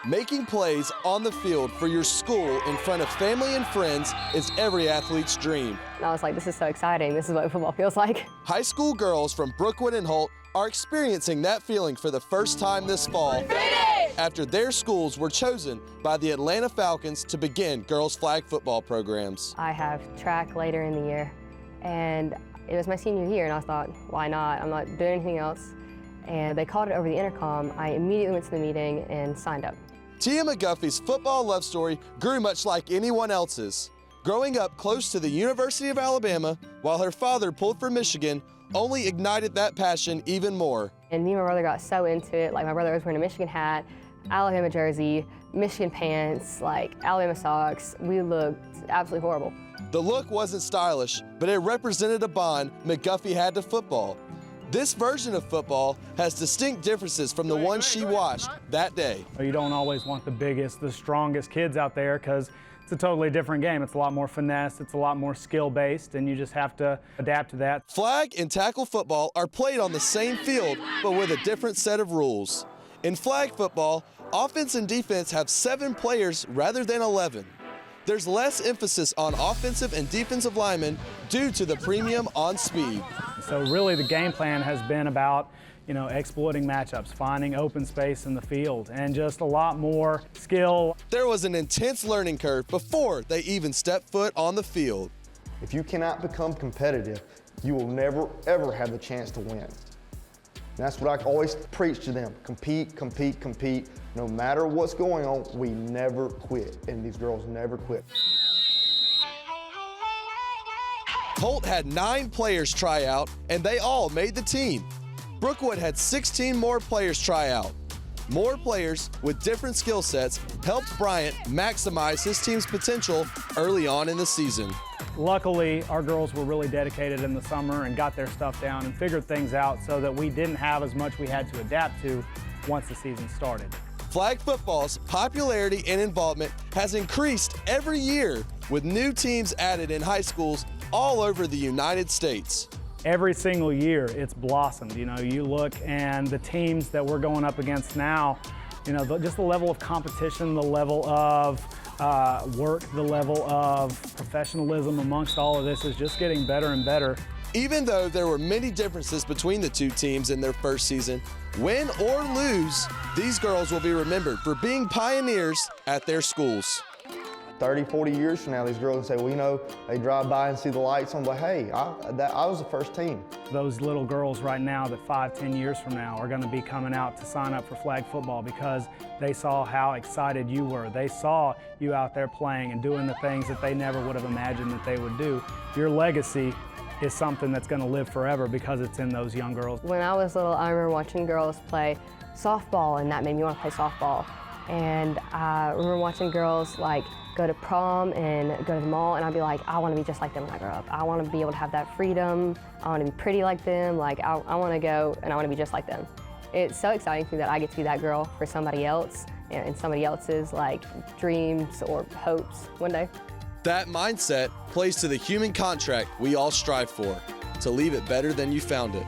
Making plays on the field for your school in front of family and friends is every athlete's dream. And I was like, this is so exciting. This is what football feels like. High school girls from Brookwood and Holt are experiencing that feeling for the first time this fall after their schools were chosen by the Atlanta Falcons to begin girls flag football programs. I have track later in the year, and it was my senior year, and I thought, why not? I'm not doing anything else. And they called it over the intercom. I immediately went to the meeting and signed up. Tia McGuffey's football love story grew much like anyone else's. Growing up close to the University of Alabama, while her father pulled for Michigan, only ignited that passion even more. And me and my brother got so into it. Like, my brother was wearing a Michigan hat, Alabama jersey, Michigan pants, like Alabama socks. We looked absolutely horrible. The look wasn't stylish, but it represented a bond McGuffey had to football. This version of football has distinct differences from the one she watched that day. You don't always want the biggest, the strongest kids out there because it's a totally different game. It's a lot more finesse, it's a lot more skill-based, and you just have to adapt to that. Flag and tackle football are played on the same field, but with a different set of rules. In flag football, offense and defense have 7 players rather than 11. There's less emphasis on offensive and defensive linemen due to the premium on speed. So really the game plan has been about, exploiting matchups, finding open space in the field, and just a lot more skill. There was an intense learning curve before they even stepped foot on the field. If you cannot become competitive, you will never, ever have the chance to win. And that's what I always preach to them. Compete, compete, compete. No matter what's going on, we never quit, and these girls never quit. Holt had 9 players try out, and they all made the team. Brookwood had 16 more players try out. More players with different skill sets helped Bryant maximize his team's potential early on in the season. Luckily, our girls were really dedicated in the summer and got their stuff down and figured things out so that we didn't have as much we had to adapt to once the season started. Flag football's popularity and involvement has increased every year with new teams added in high schools all over the United States. Every single year it's blossomed. You look and the teams that we're going up against now, just the level of competition, the level of work, the level of professionalism amongst all of this is just getting better and better. Even though there were many differences between the two teams in their first season, win or lose, these girls will be remembered for being pioneers at their schools. 30, 40 years from now, these girls will say, well, they drive by and see the lights on, but hey, I was the first team. Those little girls right now that 5, 10 years from now are going to be coming out to sign up for flag football because they saw how excited you were. They saw you out there playing and doing the things that they never would have imagined that they would do. Your legacy is something that's going to live forever because it's in those young girls. When I was little, I remember watching girls play softball, and that made me want to play softball. And I remember watching girls go to prom and go to the mall, and I'd be like, I want to be just like them when I grow up. I want to be able to have that freedom. I want to be pretty like them. I want to go and I want to be just like them. It's so exciting to me that I get to be that girl for somebody else and somebody else's dreams or hopes one day. That mindset plays to the human contract we all strive for, to leave it better than you found it.